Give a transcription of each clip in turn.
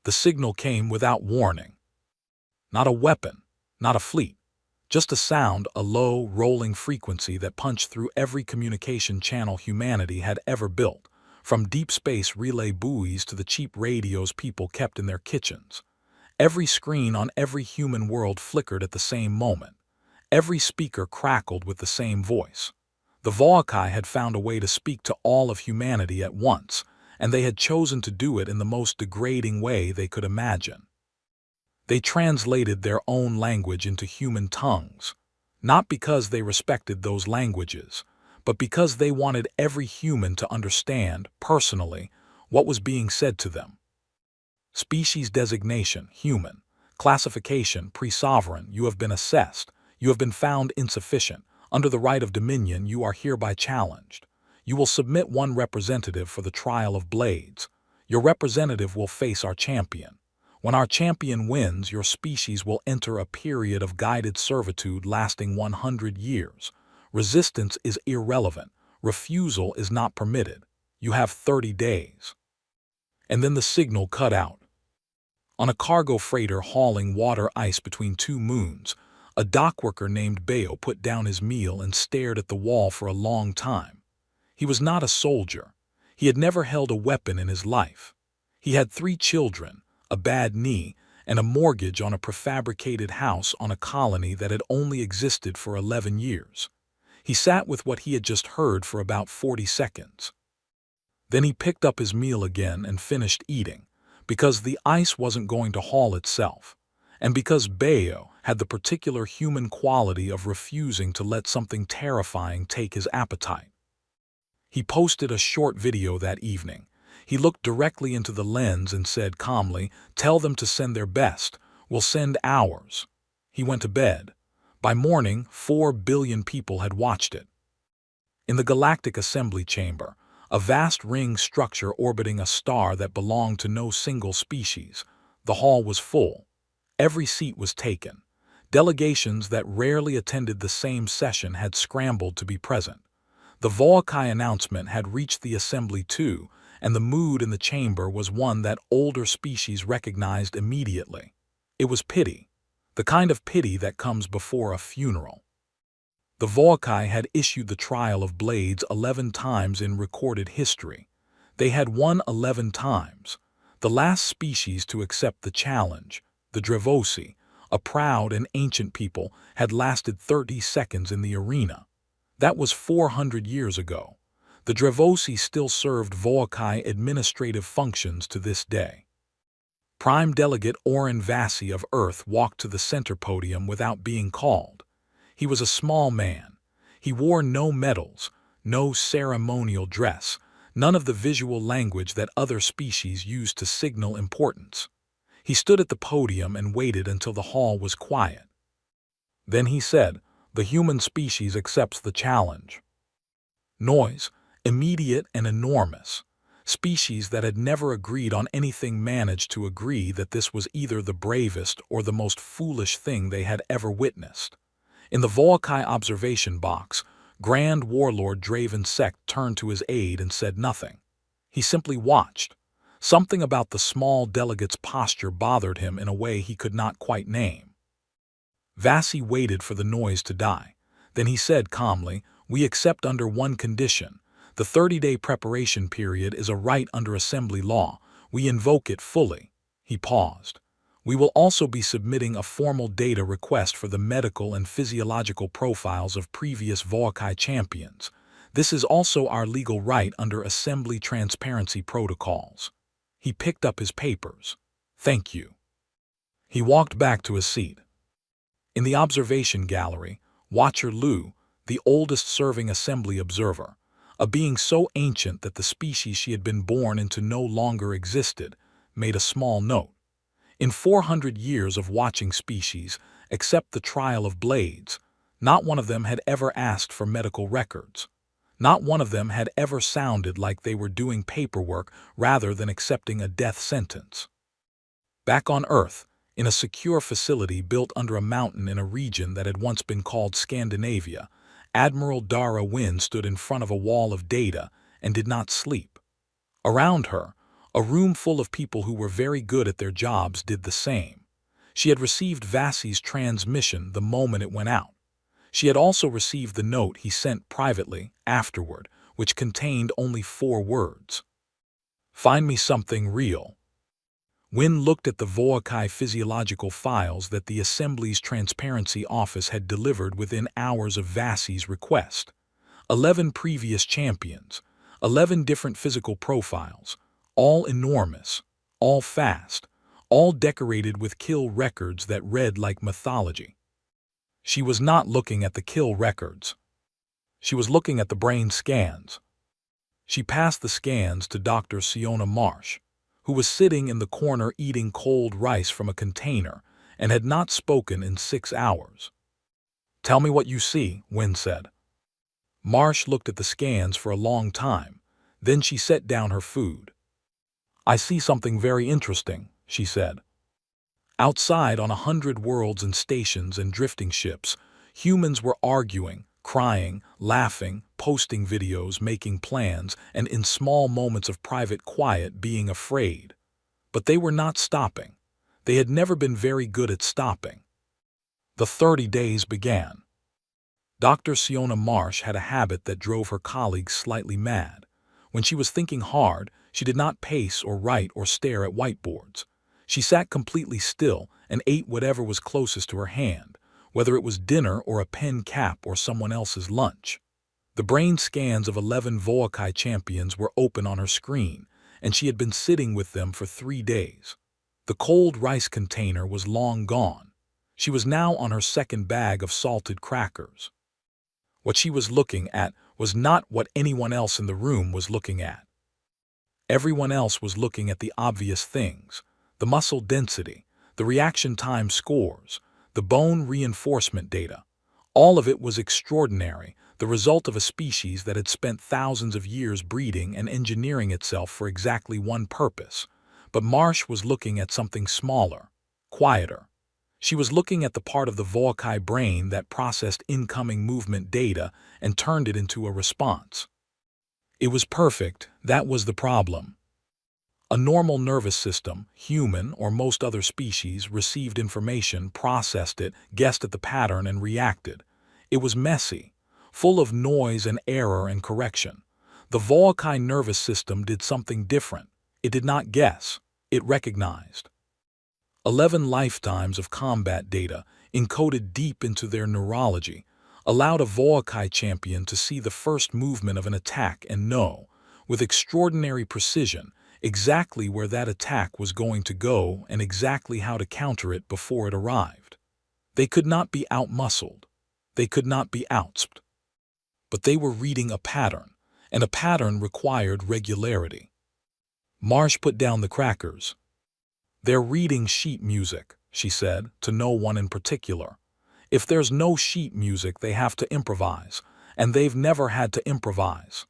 The signal came without warning. Not a weapon, not a fleet, just a sound, a low, rolling frequency that punched through every communication channel humanity had ever built, from deep space relay buoys to the cheap radios people kept in their kitchens. Every screen on every human world flickered at the same moment. Every speaker crackled with the same voice. The Volcae had found a way to speak to all of humanity at once, and they had chosen to do it in the most degrading way they could imagine. They translated their own language into human tongues, not because they respected those languages, but because they wanted every human to understand, personally, what was being said to them. Species designation, human. Classification, pre-sovereign, you have been assessed. You have been found insufficient. Under the right of dominion, you are hereby challenged. You will submit one representative for the trial of blades. Your representative will face our champion. When our champion wins, your species will enter a period of guided servitude lasting 100 years. Resistance is irrelevant. Refusal is not permitted. You have 30 days. And then the signal cut out. On a cargo freighter hauling water ice between two moons, a dockworker named Bayo put down his meal and stared at the wall for a long time. He was not a soldier. He had never held a weapon in his life. He had 3 children, a bad knee, and a mortgage on a prefabricated house on a colony that had only existed for 11 years. He sat with what he had just heard for about 40 seconds. Then he picked up his meal again and finished eating, because the ice wasn't going to haul itself, and because Bayo had the particular human quality of refusing to let something terrifying take his appetite. He posted a short video that evening. He looked directly into the lens and said calmly, "Tell them to send their best. We'll send ours." He went to bed. By morning, 4 billion people had watched it. In the Galactic Assembly Chamber, a vast ring structure orbiting a star that belonged to no single species, the hall was full. Every seat was taken. Delegations that rarely attended the same session had scrambled to be present. The Volcae announcement had reached the assembly too, and the mood in the chamber was one that older species recognized immediately. It was pity, the kind of pity that comes before a funeral. The Volcae had issued the trial of blades 11 times in recorded history. They had won 11 times. The last species to accept the challenge, the Drevosi, a proud and ancient people, had lasted 30 seconds in the arena. That was 400 years ago. The Drevosi still served Volcae administrative functions to this day. Prime Delegate Oren Vassi of Earth walked to the center podium without being called. He was a small man. He wore no medals, no ceremonial dress, none of the visual language that other species use to signal importance. He stood at the podium and waited until the hall was quiet. Then he said, "The human species accepts the challenge." Noise, immediate and enormous. Species that had never agreed on anything managed to agree that this was either the bravest or the most foolish thing they had ever witnessed. In the Volcae observation box, Grand Warlord Draven Sect turned to his aide and said nothing. He simply watched. Something about the small delegate's posture bothered him in a way he could not quite name. Vassi waited for the noise to die. Then he said calmly, "We accept under one condition. The 30-day preparation period is a right under assembly law. We invoke it fully." He paused. "We will also be submitting a formal data request for the medical and physiological profiles of previous Volcae champions. This is also our legal right under assembly transparency protocols." He picked up his papers. "Thank you." He walked back to his seat. In the observation gallery, Watcher Lu, the oldest serving assembly observer, a being so ancient that the species she had been born into no longer existed, made a small note. In 400 years of watching species, except the trial of blades, not one of them had ever asked for medical records. Not one of them had ever sounded like they were doing paperwork rather than accepting a death sentence. Back on Earth, in a secure facility built under a mountain in a region that had once been called Scandinavia, Admiral Dara Wynn stood in front of a wall of data and did not sleep. Around her, A room full of people who were very good at their jobs did the same. She had received Vassie's transmission the moment it went out. She had also received the note he sent privately afterward, which contained only 4 words. Find me something real. Wynne looked at the Voakai physiological files that the Assembly's Transparency Office had delivered within hours of Vassie's request. 11 previous champions, 11 different physical profiles, all enormous, all fast, all decorated with kill records that read like mythology. She was not looking at the kill records. She was looking at the brain scans. She passed the scans to Dr. Siona Marsh, who was sitting in the corner eating cold rice from a container and had not spoken in 6 hours. Tell me what you see, Wynne said. Marsh looked at the scans for a long time. Then she set down her food. I see something very interesting, she said. Outside on 100 worlds and stations and drifting ships, humans were arguing, crying, laughing, posting videos, making plans, and in small moments of private quiet being afraid. But they were not stopping. They had never been very good at stopping. The 30 days began. Dr. Siona Marsh had a habit that drove her colleagues slightly mad. When she was thinking hard, she did not pace or write or stare at whiteboards. She sat completely still and ate whatever was closest to her hand, whether it was dinner or a pen cap or someone else's lunch. The brain scans of 11 Voakai champions were open on her screen, and she had been sitting with them for 3 days. The cold rice container was long gone. She was now on her second bag of salted crackers. What she was looking at was not what anyone else in the room was looking at. Everyone else was looking at the obvious things: the muscle density, the reaction time scores, the bone reinforcement data. All of it was extraordinary, the result of a species that had spent thousands of years breeding and engineering itself for exactly one purpose. But Marsh was looking at something smaller, quieter. She was looking at the part of the Voakai brain that processed incoming movement data and turned it into a response. It was perfect, that was the problem. A normal nervous system, human or most other species, received information, processed it, guessed at the pattern, and reacted. It was messy, full of noise and error and correction. The Voakai nervous system did something different. It did not guess, it recognized. 11 lifetimes of combat data, encoded deep into their neurology, allowed a Voakai champion to see the first movement of an attack and know, with extraordinary precision, exactly where that attack was going to go and exactly how to counter it before it arrived. They could not be outmuscled. They could not be outsped. But they were reading a pattern, and a pattern required regularity. Marsh put down the crackers. They're reading sheet music, she said, to no one in particular. If there's no sheet music, they have to improvise, and they've never had to improvise.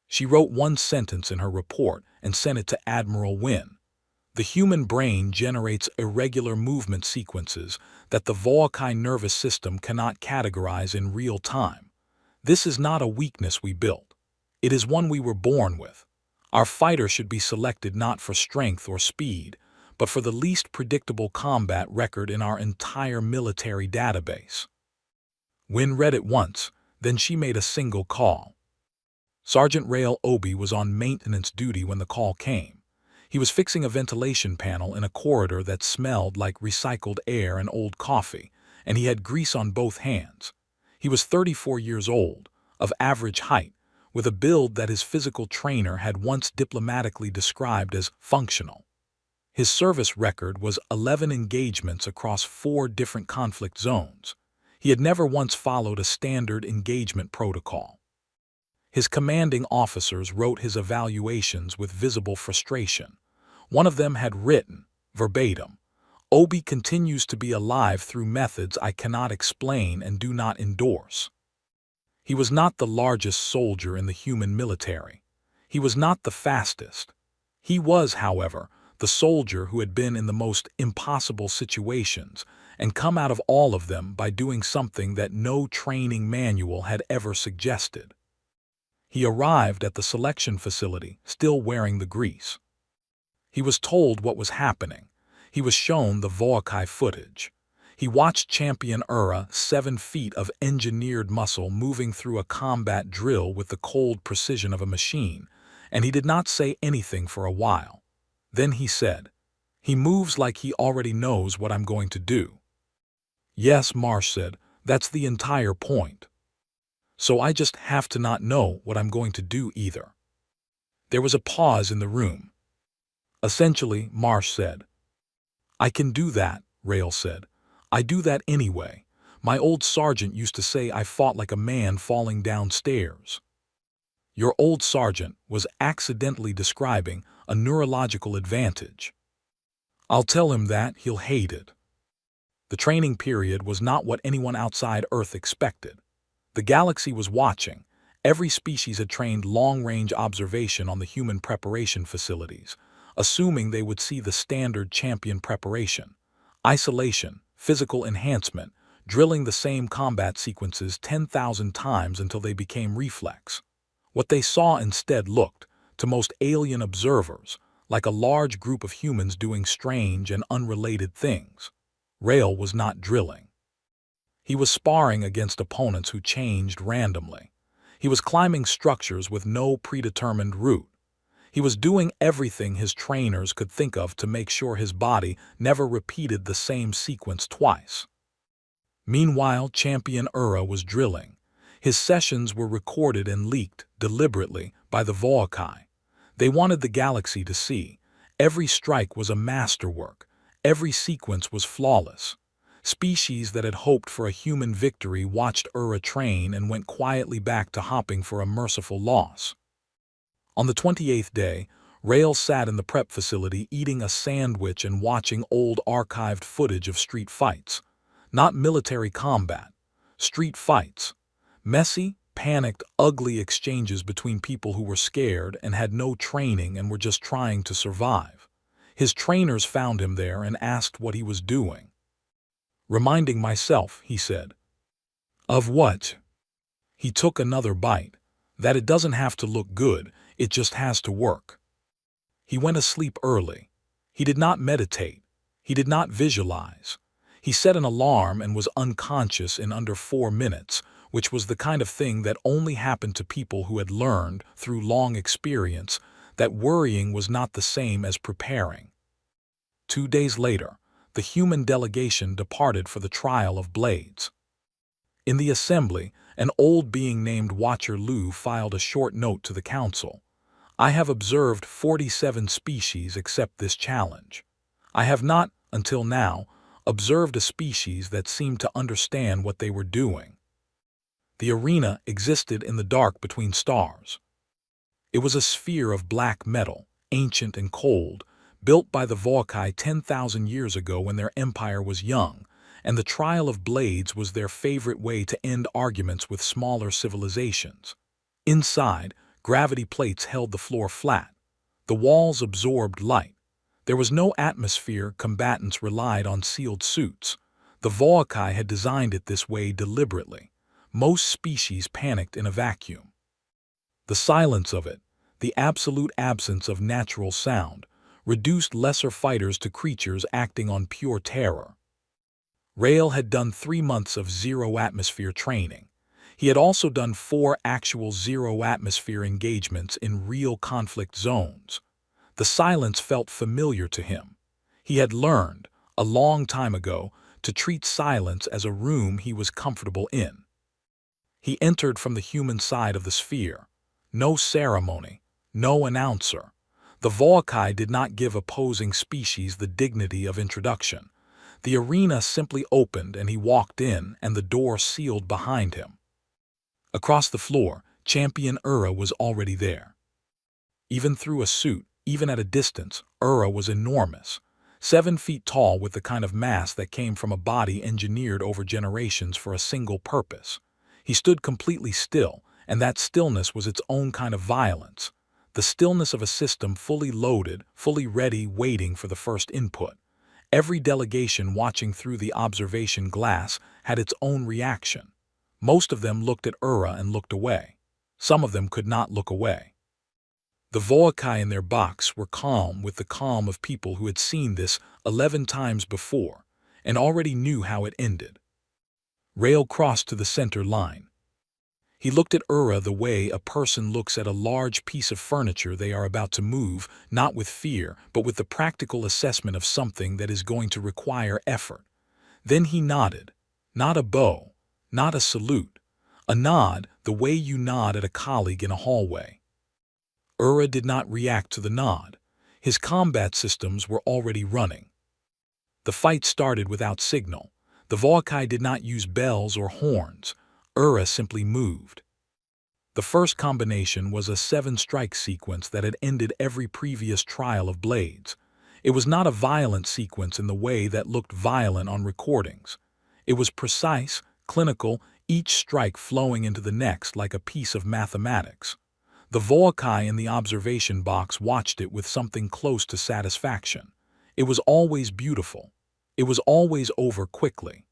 She wrote 1 sentence in her report and sent it to Admiral Wynne. The human brain generates irregular movement sequences that the Voakai nervous system cannot categorize in real time. This is not a weakness we built. It is one we were born with. Our fighter should be selected not for strength or speed, but for the least predictable combat record in our entire military database. Wynne read it once, then she made a single call. Sergeant Rael Obi was on maintenance duty when the call came. He was fixing a ventilation panel in a corridor that smelled like recycled air and old coffee, and he had grease on both hands. He was 34 years old, of average height, with a build that his physical trainer had once diplomatically described as functional. His service record was 11 engagements across 4 different conflict zones. He had never once followed a standard engagement protocol. His commanding officers wrote his evaluations with visible frustration. One of them had written, verbatim, "Obi continues to be alive through methods I cannot explain and do not endorse." He was not the largest soldier in the human military. He was not the fastest. He was, however, the soldier who had been in the most impossible situations and come out of all of them by doing something that no training manual had ever suggested. He arrived at the selection facility, still wearing the grease. He was told what was happening. He was shown the Voakai footage. He watched Champion Ura, 7 feet of engineered muscle moving through a combat drill with the cold precision of a machine, and he did not say anything for a while. Then he said, "He moves like he already knows what I'm going to do." "Yes," Marsh said, "that's the entire point. So I just have to not know what I'm going to do either." There was a pause in the room. "Essentially," Marsh said. "I can do that," Rail said. "I do that anyway. My old sergeant used to say I fought like a man falling downstairs." Your old sergeant was accidentally describing a neurological advantage. "I'll tell him that, he'll hate it." The training period was not what anyone outside Earth expected. The galaxy was watching. Every species had trained long-range observation on the human preparation facilities, assuming they would see the standard champion preparation: isolation, physical enhancement, drilling the same combat sequences 10,000 times until they became reflex. What they saw instead looked, to most alien observers, like a large group of humans doing strange and unrelated things. Rail was not drilling. He was sparring against opponents who changed randomly. He was climbing structures with no predetermined route. He was doing everything his trainers could think of to make sure his body never repeated the same sequence twice. Meanwhile, Champion Ura was drilling. His sessions were recorded and leaked, deliberately, by the Voakai. They wanted the galaxy to see. Every strike was a masterwork. Every sequence was flawless. Species that had hoped for a human victory watched Ura train and went quietly back to hopping for a merciful loss. On the 28th day, Rail sat in the prep facility eating a sandwich and watching old archived footage of street fights. Not military combat. Street fights. Messy, panicked, ugly exchanges between people who were scared and had no training and were just trying to survive. His trainers found him there and asked what he was doing. "Reminding myself," he said. "Of what?" He took another bite. "That it doesn't have to look good, it just has to work." He went asleep early. He did not meditate. He did not visualize. He set an alarm and was unconscious in under 4 minutes, which was the kind of thing that only happened to people who had learned, through long experience, that worrying was not the same as preparing. 2 days later, the human delegation departed for the trial of blades. In the assembly, an old being named Watcher Lu filed a short note to the council. "I have observed 47 species accept this challenge. I have not, until now, observed a species that seemed to understand what they were doing." The arena existed in the dark between stars. It was a sphere of black metal, ancient and cold, built by the Voakai 10,000 years ago when their empire was young, and the trial of blades was their favorite way to end arguments with smaller civilizations. Inside, gravity plates held the floor flat. The walls absorbed light. There was no atmosphere. Combatants relied on sealed suits. The Voakai had designed it this way deliberately. Most species panicked in a vacuum. The silence of it, the absolute absence of natural sound, reduced lesser fighters to creatures acting on pure terror. Rail had done 3 months of zero-atmosphere training. He had also done 4 actual zero-atmosphere engagements in real conflict zones. The silence felt familiar to him. He had learned, a long time ago, to treat silence as a room he was comfortable in. He entered from the human side of the sphere. No ceremony, no announcer. The Voakai did not give opposing species the dignity of introduction. The arena simply opened and he walked in, and the door sealed behind him. Across the floor, Champion Ura was already there. Even through a suit, even at a distance, Ura was enormous. 7 feet tall, with the kind of mass that came from a body engineered over generations for a single purpose. He stood completely still, and that stillness was its own kind of violence. The stillness of a system fully loaded, fully ready, waiting for the first input. Every delegation watching through the observation glass had its own reaction. Most of them looked at Ura and looked away. Some of them could not look away. The Voakai in their box were calm with the calm of people who had seen this 11 times before and already knew how it ended. Rail crossed to the center line. He looked at Ura the way a person looks at a large piece of furniture they are about to move, not with fear, but with the practical assessment of something that is going to require effort. Then he nodded. Not a bow, not a salute. A nod, the way you nod at a colleague in a hallway. Ura did not react to the nod. His combat systems were already running. The fight started without signal. The Voakai did not use bells or horns. Ura simply moved. The first combination was a 7-strike sequence that had ended every previous trial of blades. It was not a violent sequence in the way that looked violent on recordings. It was precise, clinical, each strike flowing into the next like a piece of mathematics. The Voakai in the observation box watched it with something close to satisfaction. It was always beautiful. It was always over quickly.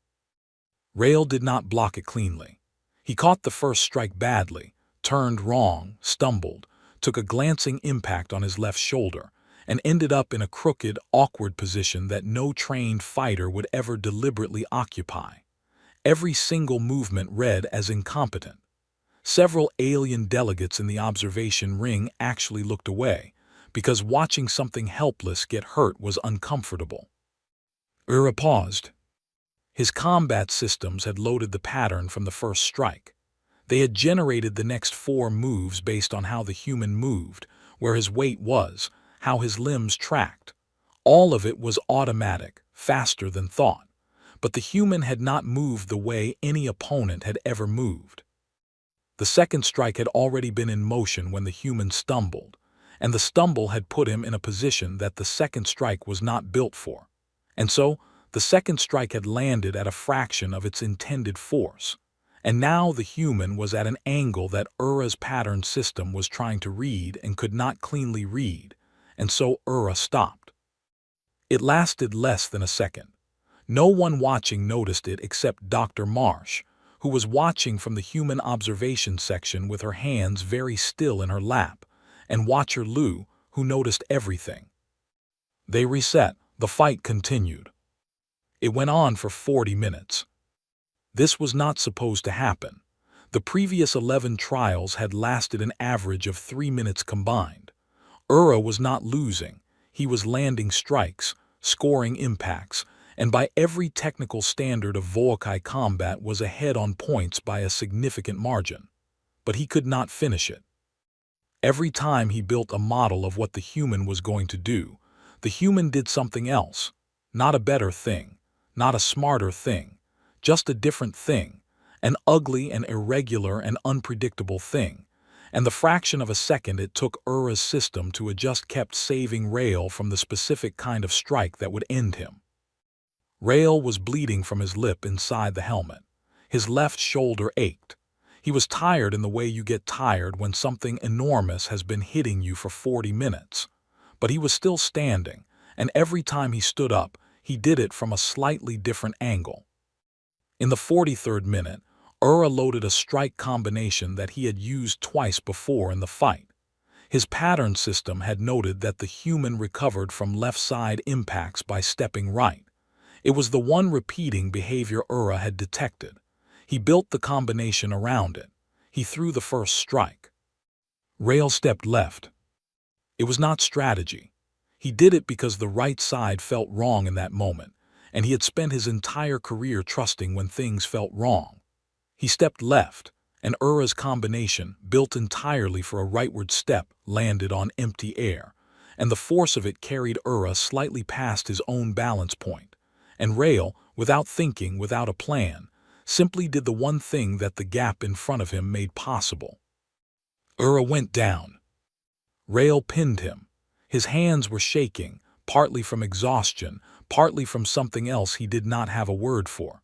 Rail did not block it cleanly. He caught the first strike badly, turned wrong, stumbled, took a glancing impact on his left shoulder, and ended up in a crooked, awkward position that no trained fighter would ever deliberately occupy. Every single movement read as incompetent. Several alien delegates in the observation ring actually looked away, because watching something helpless get hurt was uncomfortable. Ura paused. His combat systems had loaded the pattern from the first strike. They had generated the next 4 moves based on how the human moved, where his weight was, how his limbs tracked. All of it was automatic, faster than thought. But the human had not moved the way any opponent had ever moved. The second strike had already been in motion when the human stumbled, and the stumble had put him in a position that the second strike was not built for. And so, the second strike had landed at a fraction of its intended force. And now the human was at an angle that Ura's pattern system was trying to read and could not cleanly read, and so Ura stopped. It lasted less than a second. No one watching noticed it except Dr. Marsh, who was watching from the human observation section with her hands very still in her lap, and Watcher Lou, who noticed everything. They reset. The fight continued. It went on for 40 minutes. This was not supposed to happen. The previous 11 trials had lasted an average of 3 minutes combined. Ura was not losing. He was landing strikes, scoring impacts, and by every technical standard of Voakai combat was ahead on points by a significant margin. But he could not finish it. Every time he built a model of what the human was going to do, the human did something else. Not a better thing, not a smarter thing, just a different thing, an ugly and irregular and unpredictable thing. And the fraction of a second it took Ura's system to adjust kept saving Rail from the specific kind of strike that would end him. Rail was bleeding from his lip inside the helmet. His left shoulder ached. He was tired in the way you get tired when something enormous has been hitting you for 40 minutes. But he was still standing, and every time he stood up, he did it from a slightly different angle. In the 43rd minute, Ura loaded a strike combination that he had used twice before in the fight. His pattern system had noted that the human recovered from left-side impacts by stepping right. It was the one repeating behavior Ura had detected. He built the combination around it. He threw the first strike. Rail stepped left. It was not strategy. He did it because the right side felt wrong in that moment, and he had spent his entire career trusting when things felt wrong. He stepped left, and Ura's combination, built entirely for a rightward step, landed on empty air, and the force of it carried Ura slightly past his own balance point. And Rail, without thinking, without a plan, simply did the one thing that the gap in front of him made possible. Ura went down. Rail pinned him. His hands were shaking, partly from exhaustion, partly from something else he did not have a word for.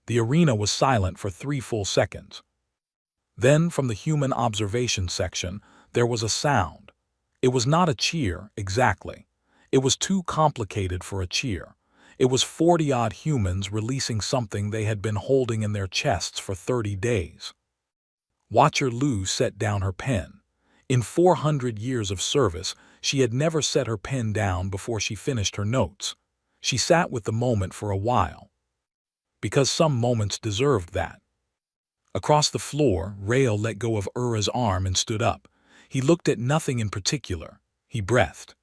The arena was silent for 3 full seconds. Then, from the human observation section, there was a sound. It was not a cheer, exactly. It was too complicated for a cheer. It was 40-odd humans releasing something they had been holding in their chests for 30 days. Watcher Lou set down her pen. In 400 years of service, she had never set her pen down before she finished her notes. She sat with the moment for a while, because some moments deserved that. Across the floor, Rael let go of Ura's arm and stood up. He looked at nothing in particular. He breathed.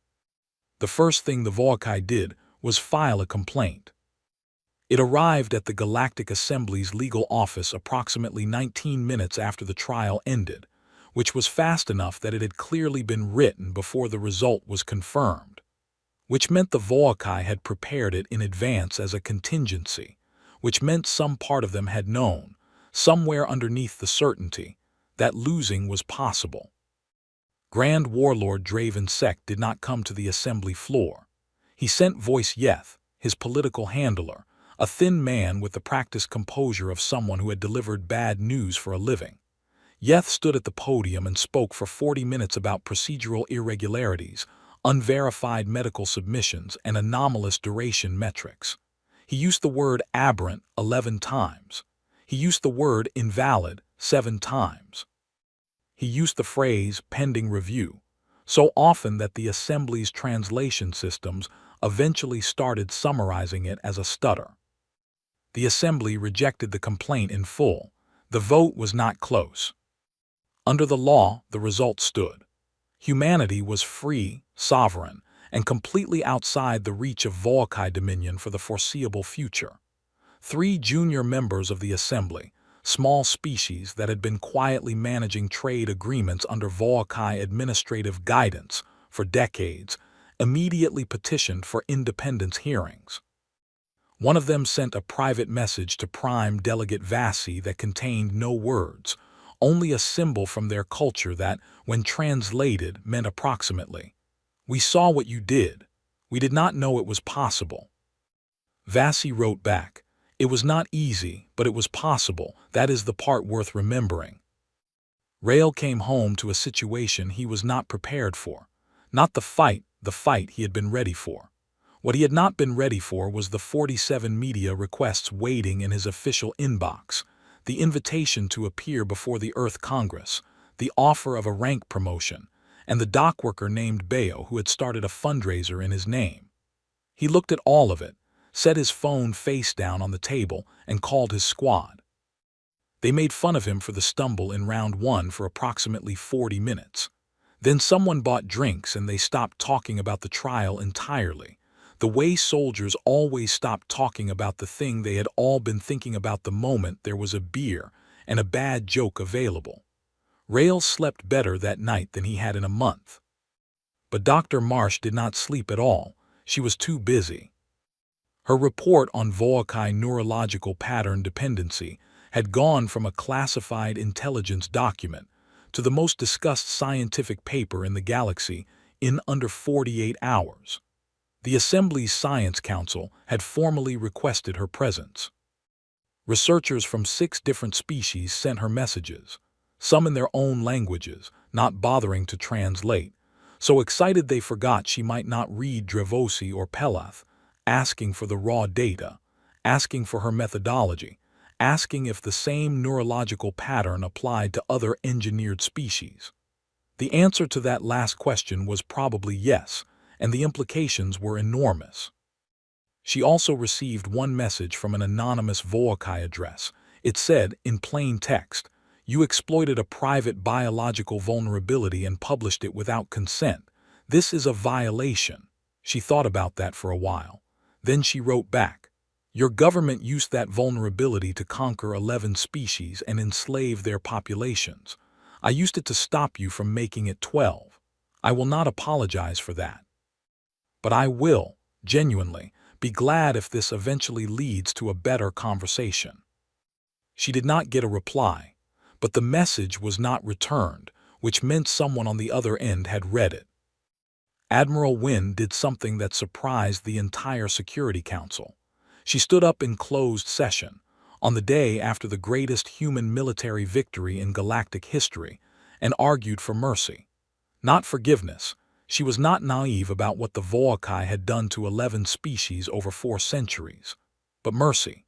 The first thing the Volkai did was file a complaint. It arrived at the Galactic Assembly's legal office approximately 19 minutes after the trial ended, which was fast enough that it had clearly been written before the result was confirmed, which meant the Volkai had prepared it in advance as a contingency, which meant some part of them had known, somewhere underneath the certainty, that losing was possible. Grand Warlord Draven Sek did not come to the assembly floor. He sent Voice Yeth, his political handler, a thin man with the practiced composure of someone who had delivered bad news for a living. Yeth stood at the podium and spoke for 40 minutes about procedural irregularities, unverified medical submissions, and anomalous duration metrics. He used the word aberrant 11 times. He used the word invalid 7 times. He used the phrase pending review so often that the Assembly's translation systems eventually started summarizing it as a stutter. The Assembly rejected the complaint in full. The vote was not close. Under the law, the result stood. Humanity was free, sovereign, and completely outside the reach of Volkai dominion for the foreseeable future. 3 junior members of the Assembly, small species that had been quietly managing trade agreements under Volkai administrative guidance for decades, immediately petitioned for independence hearings. One of them sent a private message to Prime Delegate Vassi that contained no words, only a symbol from their culture that, when translated, meant approximately, "We saw what you did. We did not know it was possible." Vassi wrote back, "It was not easy, but it was possible. That is the part worth remembering." Rael came home to a situation he was not prepared for. Not the fight he had been ready for. What he had not been ready for was the 47 media requests waiting in his official inbox, the invitation to appear before the Earth Congress, the offer of a rank promotion, and the dockworker named Bayo who had started a fundraiser in his name. He looked at all of it, set his phone face down on the table, and called his squad. They made fun of him for the stumble in round 1 for approximately 40 minutes. Then someone bought drinks and they stopped talking about the trial entirely, the way soldiers always stopped talking about the thing they had all been thinking about the moment there was a beer and a bad joke available. Rael slept better that night than he had in a month. But Dr. Marsh did not sleep at all. She was too busy. Her report on Volkai neurological pattern dependency had gone from a classified intelligence document to the most discussed scientific paper in the galaxy in under 48 hours. The Assembly's Science Council had formally requested her presence. Researchers from 6 different species sent her messages, some in their own languages, not bothering to translate, so excited they forgot she might not read Drevosi or Pelath, asking for the raw data, asking for her methodology, asking if the same neurological pattern applied to other engineered species. The answer to that last question was probably yes, and the implications were enormous. She also received one message from an anonymous Volkai address. It said, in plain text, "You exploited a private biological vulnerability and published it without consent. This is a violation." She thought about that for a while. Then she wrote back, "Your government used that vulnerability to conquer 11 species and enslave their populations. I used it to stop you from making it 12. I will not apologize for that. But I will, genuinely, be glad if this eventually leads to a better conversation." She did not get a reply, but the message was not returned, which meant someone on the other end had read it. Admiral Wynne did something that surprised the entire Security Council. She stood up in closed session, on the day after the greatest human military victory in galactic history, and argued for mercy. Not forgiveness. She was not naive about what the Volkai had done to 11 species over 4 centuries, but mercy.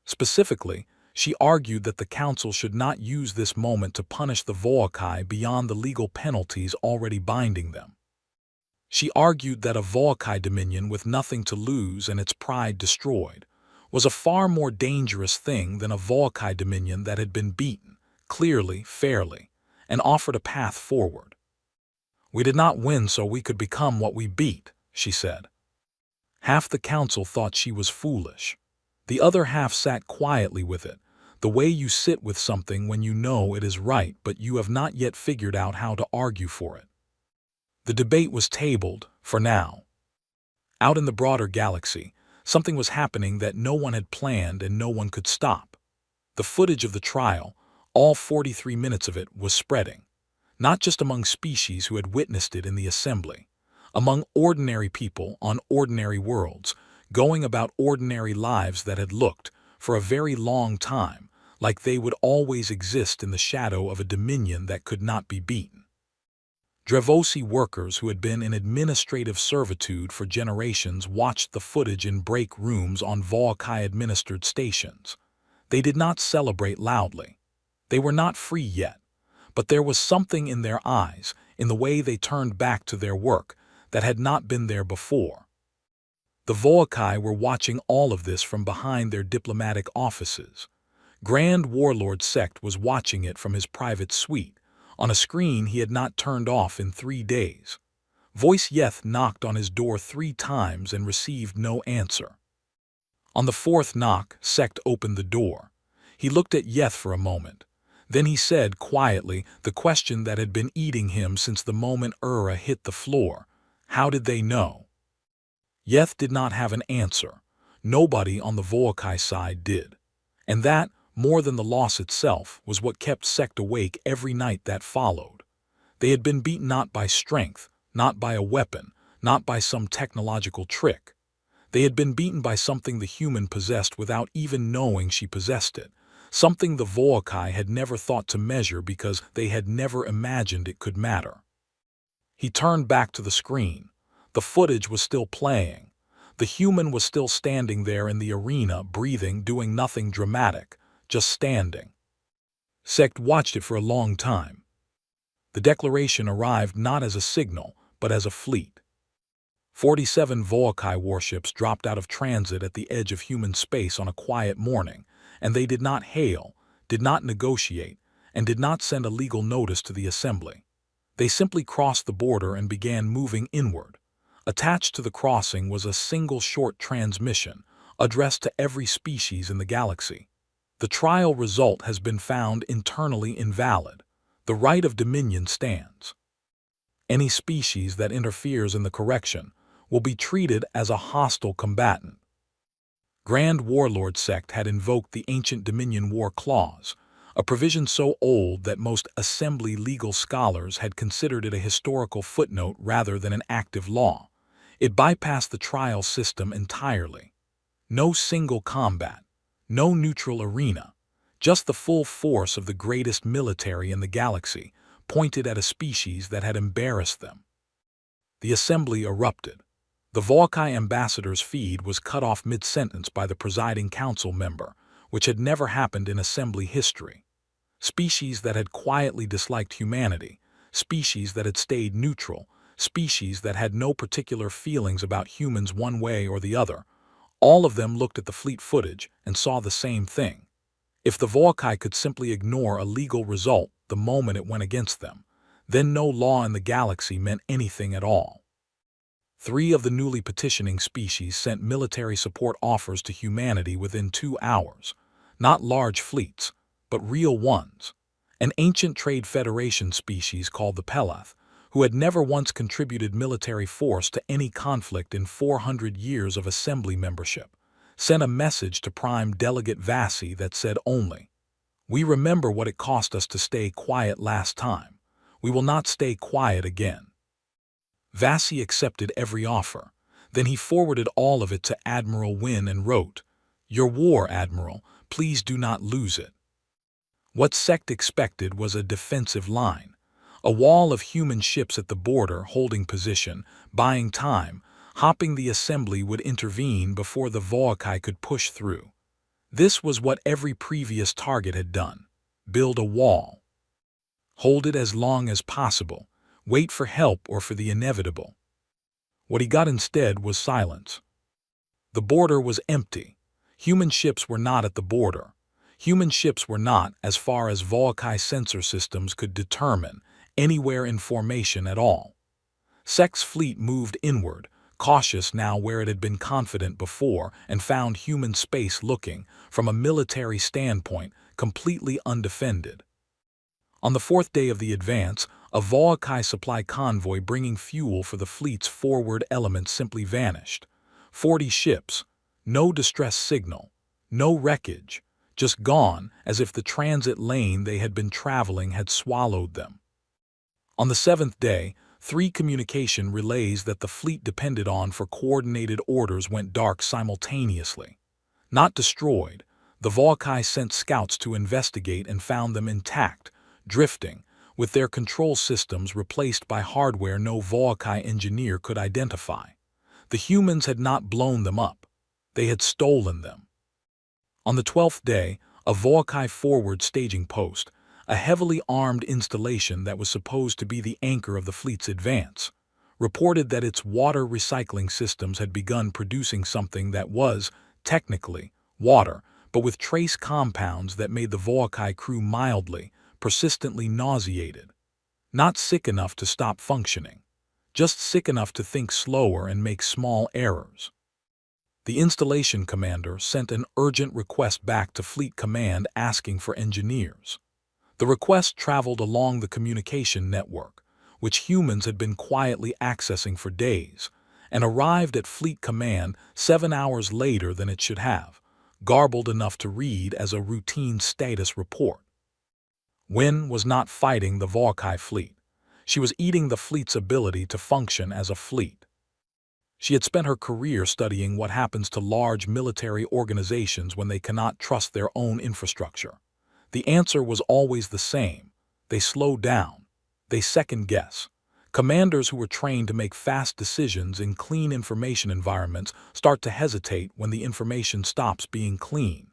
Specifically, She argued that the council should not use this moment to punish the Volcae beyond the legal penalties already binding them. She argued that a Volcae dominion with nothing to lose and its pride destroyed was a far more dangerous thing than a Volcae dominion that had been beaten, clearly, fairly, and offered a path forward. "We did not win so we could become what we beat," she said. Half the council thought she was foolish. The other half sat quietly with it, the way you sit with something when you know it is right but you have not yet figured out how to argue for it. The debate was tabled, for now. Out in the broader galaxy, something was happening that no one had planned and no one could stop. The footage of the trial, all 43 minutes of it, was spreading, not just among species who had witnessed it in the assembly, among ordinary people on ordinary worlds, going about ordinary lives that had looked, for a very long time, like they would always exist in the shadow of a dominion that could not be beaten. Drevosi workers who had been in administrative servitude for generations watched the footage in break rooms on Volcae-administered stations. They did not celebrate loudly. They were not free yet, but there was something in their eyes, in the way they turned back to their work, that had not been there before. The Volcae were watching all of this from behind their diplomatic offices. Grand Warlord Sect was watching it from his private suite, on a screen he had not turned off in 3 days. Voice Yeth knocked on his door 3 times and received no answer. On the 4th knock, Sect opened the door. He looked at Yeth for a moment. Then he said quietly the question that had been eating him since the moment Ura hit the floor. How did they know? Yeth did not have an answer. Nobody on the Volcae side did. And that, more than the loss itself, was what kept Sect awake every night that followed. They had been beaten not by strength, not by a weapon, not by some technological trick. They had been beaten by something the human possessed without even knowing she possessed it, something the Volcae had never thought to measure because they had never imagined it could matter. He turned back to the screen. The footage was still playing. The human was still standing there in the arena, breathing, doing nothing dramatic, just standing. Sect watched it for a long time. The declaration arrived not as a signal, but as a fleet. 47 Volcae warships dropped out of transit at the edge of human space on a quiet morning, and they did not hail, did not negotiate, and did not send a legal notice to the assembly. They simply crossed the border and began moving inward. Attached to the crossing was a single short transmission, addressed to every species in the galaxy. The trial result has been found internally invalid. The right of dominion stands. Any species that interferes in the correction will be treated as a hostile combatant. Grand Warlord Sect had invoked the ancient Dominion War Clause, a provision so old that most assembly legal scholars had considered it a historical footnote rather than an active law. It bypassed the trial system entirely. No single combat, no neutral arena, just the full force of the greatest military in the galaxy pointed at a species that had embarrassed them. The assembly erupted. The Volcae ambassador's feed was cut off mid-sentence by the presiding council member, which had never happened in assembly history. Species that had quietly disliked humanity, species that had stayed neutral, species that had no particular feelings about humans one way or the other, all of them looked at the fleet footage and saw the same thing. If the Volcae could simply ignore a legal result the moment it went against them, then no law in the galaxy meant anything at all. 3 of the newly petitioning species sent military support offers to humanity within 2 hours. Not large fleets, but real ones. An ancient trade federation species called the Pelath, who had never once contributed military force to any conflict in 400 years of assembly membership, sent a message to Prime Delegate Vassi that said only, "We remember what it cost us to stay quiet last time. We will not stay quiet again." Vassi accepted every offer. Then he forwarded all of it to Admiral Wynne and wrote, "Your war, Admiral, please do not lose it." What Sect expected was a defensive line, a wall of human ships at the border holding position, buying time, hoping the assembly would intervene before the Volcae could push through. This was what every previous target had done: build a wall. Hold it as long as possible, wait for help or for the inevitable. What he got instead was silence. The border was empty. Human ships were not at the border. Human ships were not, as far as Volkai sensor systems could determine, anywhere in formation at all. Sek's fleet moved inward, cautious now where it had been confident before, and found human space looking, from a military standpoint, completely undefended. On the fourth day of the advance, a Volkai supply convoy bringing fuel for the fleet's forward elements simply vanished. 40 ships, no distress signal, no wreckage, just gone as if the transit lane they had been traveling had swallowed them. On the seventh day, 3 communication relays that the fleet depended on for coordinated orders went dark simultaneously. Not destroyed, the Volkai sent scouts to investigate and found them intact, drifting, with their control systems replaced by hardware no Volkai engineer could identify. The humans had not blown them up. They had stolen them. On the 12th day, a Volkai forward staging post, a heavily armed installation that was supposed to be the anchor of the fleet's advance, reported that its water recycling systems had begun producing something that was, technically, water, but with trace compounds that made the Volkai crew mildly, persistently nauseated. Not sick enough to stop functioning, just sick enough to think slower and make small errors. The installation commander sent an urgent request back to Fleet Command asking for engineers. The request traveled along the communication network, which humans had been quietly accessing for days, and arrived at Fleet Command 7 hours later than it should have, garbled enough to read as a routine status report. Wynne was not fighting the Volkai fleet. She was eating the fleet's ability to function as a fleet. She had spent her career studying what happens to large military organizations when they cannot trust their own infrastructure. The answer was always the same. They slow down. They second-guess. Commanders who were trained to make fast decisions in clean information environments start to hesitate when the information stops being clean.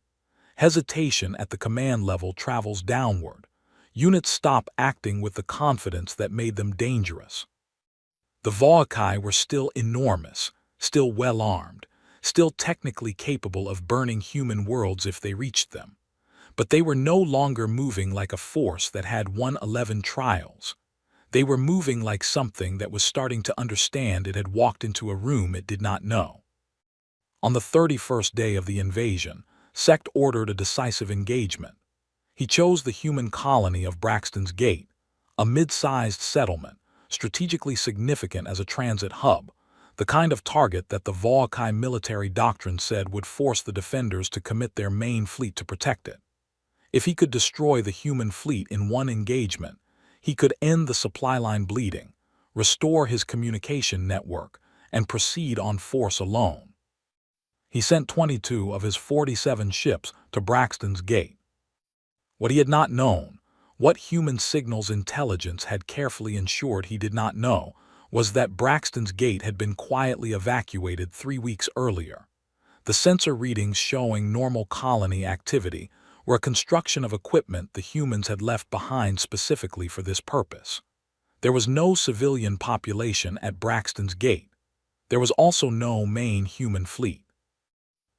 Hesitation at the command level travels downward. Units stop acting with the confidence that made them dangerous. The Volkai were still enormous, still well-armed, still technically capable of burning human worlds if they reached them. But they were no longer moving like a force that had 111 trials. They were moving like something that was starting to understand it had walked into a room it did not know. On the 31st day of the invasion, Sect ordered a decisive engagement. He chose the human colony of Braxton's Gate, a mid-sized settlement, strategically significant as a transit hub, the kind of target that the Volkai military doctrine said would force the defenders to commit their main fleet to protect it. If he could destroy the human fleet in one engagement, he could end the supply line bleeding, restore his communication network, and proceed on force alone. He sent 22 of his 47 ships to Braxton's Gate. What he had not known, what human signals intelligence had carefully ensured he did not know, was that Braxton's Gate had been quietly evacuated 3 weeks earlier. The sensor readings showing normal colony activity were a construction of equipment the humans had left behind specifically for this purpose. There was no civilian population at Braxton's Gate. There was also no main human fleet.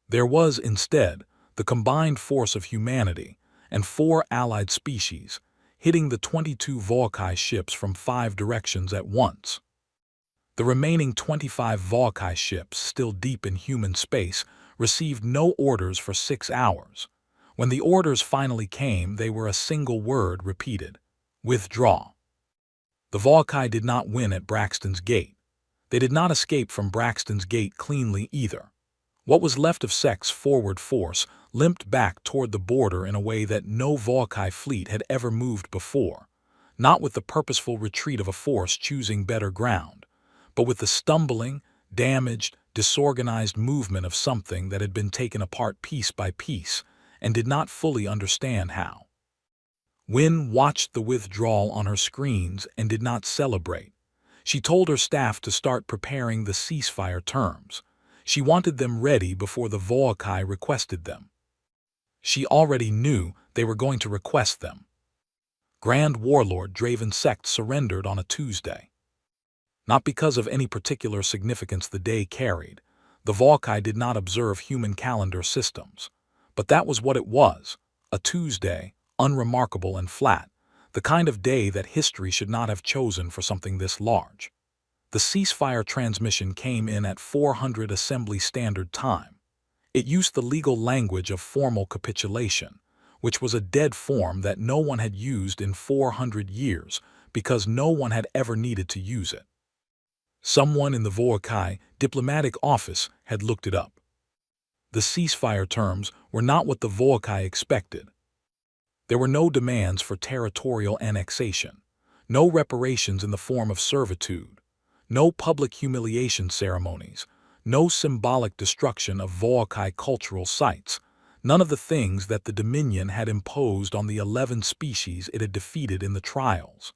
There was, instead, the combined force of humanity and 4 allied species, hitting the 22 Volkai ships from 5 directions at once. The remaining 25 Volkai ships, still deep in human space, received no orders for 6 hours. When the orders finally came, they were a single word repeated: withdraw. The Volkai did not win at Braxton's Gate. They did not escape from Braxton's Gate cleanly either. What was left of Sek's forward force limped back toward the border in a way that no Volkai fleet had ever moved before, not with the purposeful retreat of a force choosing better ground, but with the stumbling, damaged, disorganized movement of something that had been taken apart piece by piece and did not fully understand how. Wynne watched the withdrawal on her screens and did not celebrate. She told her staff to start preparing the ceasefire terms. She wanted them ready before the Volkai requested them. She already knew they were going to request them. Grand Warlord Draven Sect surrendered on a Tuesday. Not because of any particular significance the day carried. The Volkai did not observe human calendar systems. But that was what it was, a Tuesday, unremarkable and flat, the kind of day that history should not have chosen for something this large. The ceasefire transmission came in at 400 Assembly Standard Time. It used the legal language of formal capitulation, which was a dead form that no one had used in 400 years because no one had ever needed to use it. Someone in the Volkai diplomatic office had looked it up. The ceasefire terms were not what the Volkai expected. There were no demands for territorial annexation, no reparations in the form of servitude, no public humiliation ceremonies, no symbolic destruction of Volkai cultural sites, none of the things that the Dominion had imposed on the 11 species it had defeated in the trials.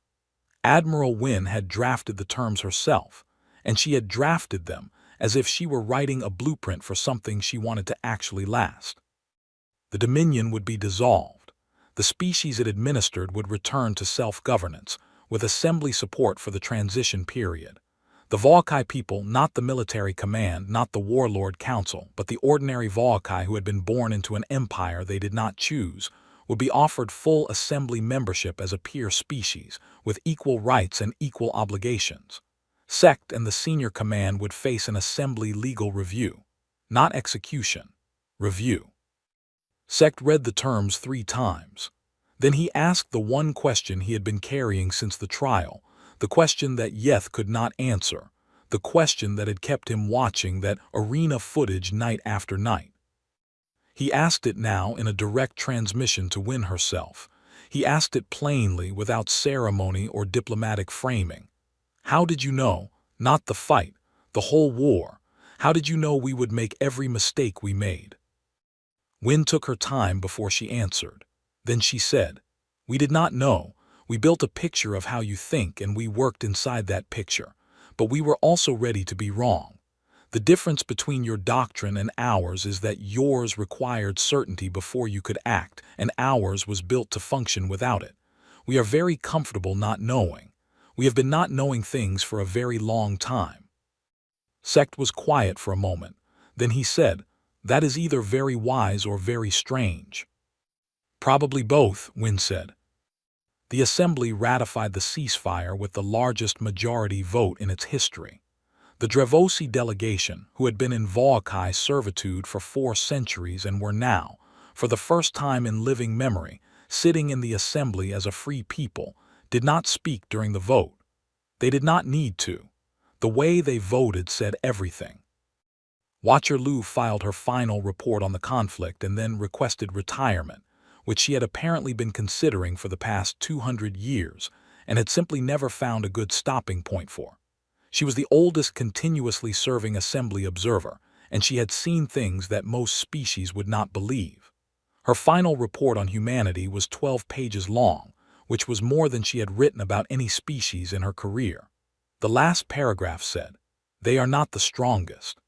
Admiral Wynne had drafted the terms herself, and she had drafted them as if she were writing a blueprint for something she wanted to actually last. The Dominion would be dissolved. The species it administered would return to self-governance, with assembly support for the transition period. The Volkai people, not the military command, not the Warlord Council, but the ordinary Volkai who had been born into an empire they did not choose, would be offered full assembly membership as a peer species, with equal rights and equal obligations. Sect and the senior command would face an assembly legal review. Not execution. Review. Sect read the terms 3 times. Then he asked the one question he had been carrying since the trial, the question that Yeth could not answer, the question that had kept him watching that arena footage night after night. He asked it now in a direct transmission to Wynne herself. He asked it plainly, without ceremony or diplomatic framing. How did you know, not the fight, the whole war, how did you know we would make every mistake we made? Wynne took her time before she answered. Then she said, "We did not know. We built a picture of how you think and we worked inside that picture, but we were also ready to be wrong. The difference between your doctrine and ours is that yours required certainty before you could act, and ours was built to function without it. We are very comfortable not knowing. We have been not knowing things for a very long time." Sect was quiet for a moment. Then he said, "That is either very wise or very strange." "Probably both," Wynne said. The Assembly ratified the ceasefire with the largest majority vote in its history. The Drevosi delegation, who had been in Volkai servitude for 4 centuries and were now, for the first time in living memory, sitting in the Assembly as a free people, did not speak during the vote. They did not need to. The way they voted said everything. Watcher Lu filed her final report on the conflict and then requested retirement, which she had apparently been considering for the past 200 years and had simply never found a good stopping point for. She was the oldest continuously serving assembly observer, and she had seen things that most species would not believe. Her final report on humanity was 12 pages long, which was more than she had written about any species in her career. The last paragraph said, "They are not the strongest.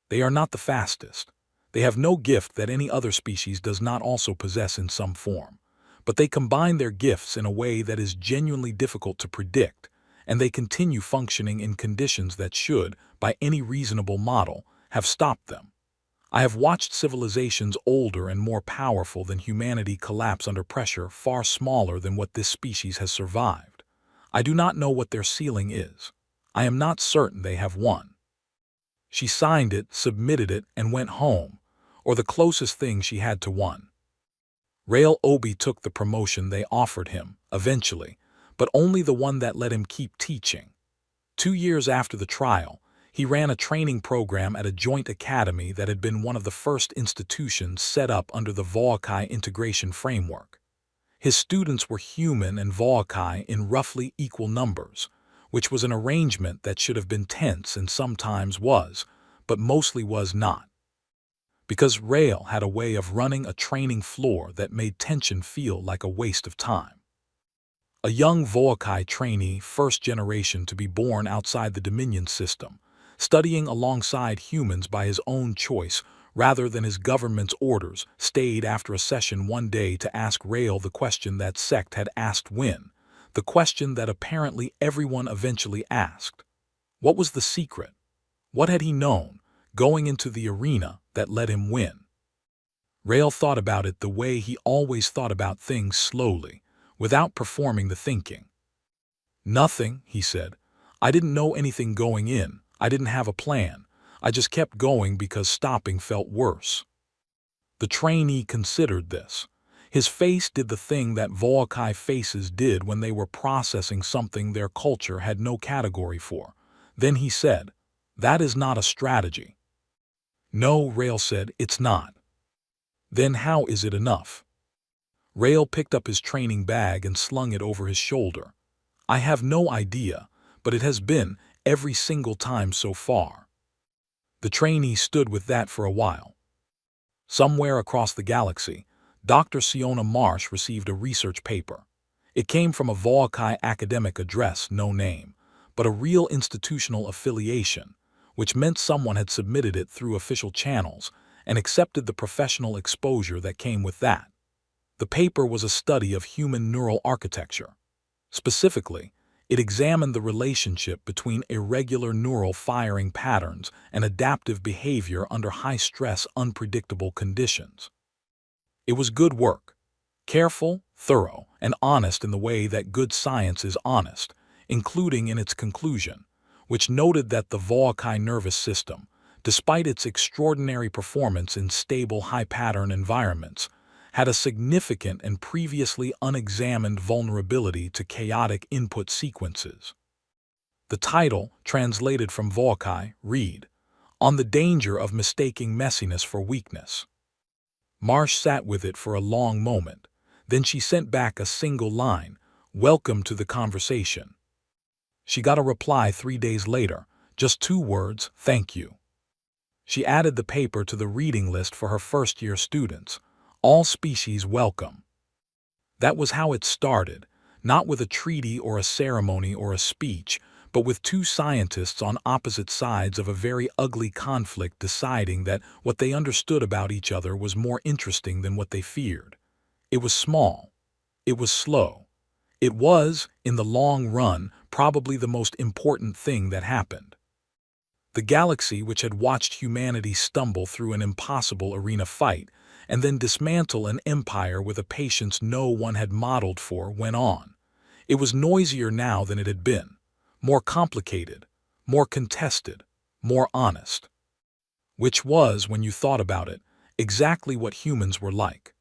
They are not the fastest. They have no gift that any other species does not also possess in some form. But they combine their gifts in a way that is genuinely difficult to predict, and they continue functioning in conditions that should, by any reasonable model, have stopped them. I have watched civilizations older and more powerful than humanity collapse under pressure far smaller than what this species has survived. I do not know what their ceiling is. I am not certain they have one." She signed it, submitted it, and went home, or the closest thing she had to one. Rael Obi took the promotion they offered him, eventually, but only the one that let him keep teaching. 2 years after the trial, he ran a training program at a joint academy that had been one of the first institutions set up under the Volkai integration framework. His students were human and Volkai in roughly equal numbers, which was an arrangement that should have been tense and sometimes was, but mostly was not. Because Rael had a way of running a training floor that made tension feel like a waste of time. A young Volkai trainee, first generation to be born outside the Dominion system, studying alongside humans by his own choice, rather than his government's orders, stayed after a session one day to ask Rael the question that sect had asked Win, the question that apparently everyone eventually asked. What was the secret? What had he known, going into the arena, that let him win? Rael thought about it the way he always thought about things, slowly, without performing the thinking. Nothing, he said. I didn't know anything going in. I didn't have a plan. I just kept going because stopping felt worse. The trainee considered this. His face did the thing that Volkai faces did when they were processing something their culture had no category for. Then he said, "That is not a strategy." "No," Rael said, "it's not." "Then how is it enough?" Rael picked up his training bag and slung it over his shoulder. "I have no idea, but it has been every single time so far." The trainee stood with that for a while. Somewhere across the galaxy, Dr. Siona Marsh received a research paper. It came from a Volkai academic address, no name, but a real institutional affiliation, which meant someone had submitted it through official channels and accepted the professional exposure that came with that. The paper was a study of human neural architecture. Specifically, it examined the relationship between irregular neural firing patterns and adaptive behavior under high-stress, unpredictable conditions. It was good work, careful, thorough, and honest in the way that good science is honest, including in its conclusion, which noted that the Volkai nervous system, despite its extraordinary performance in stable, high-pattern environments, had a significant and previously unexamined vulnerability to chaotic input sequences. The title, translated from Volkai, read, "On the Danger of Mistaking Messiness for Weakness." Marsh sat with it for a long moment. Then she sent back a single line, "Welcome to the conversation." She got a reply 3 days later, just 2 words, "Thank you." She added the paper to the reading list for her first-year students. All species welcome. That was how it started, not with a treaty or a ceremony or a speech, but with 2 scientists on opposite sides of a very ugly conflict deciding that what they understood about each other was more interesting than what they feared. It was small. It was slow. It was, in the long run, probably the most important thing that happened. The galaxy, which had watched humanity stumble through an impossible arena fight and then dismantle an empire with a patience no one had modeled for, went on. It was noisier now than it had been, more complicated, more contested, more honest. Which was, when you thought about it, exactly what humans were like.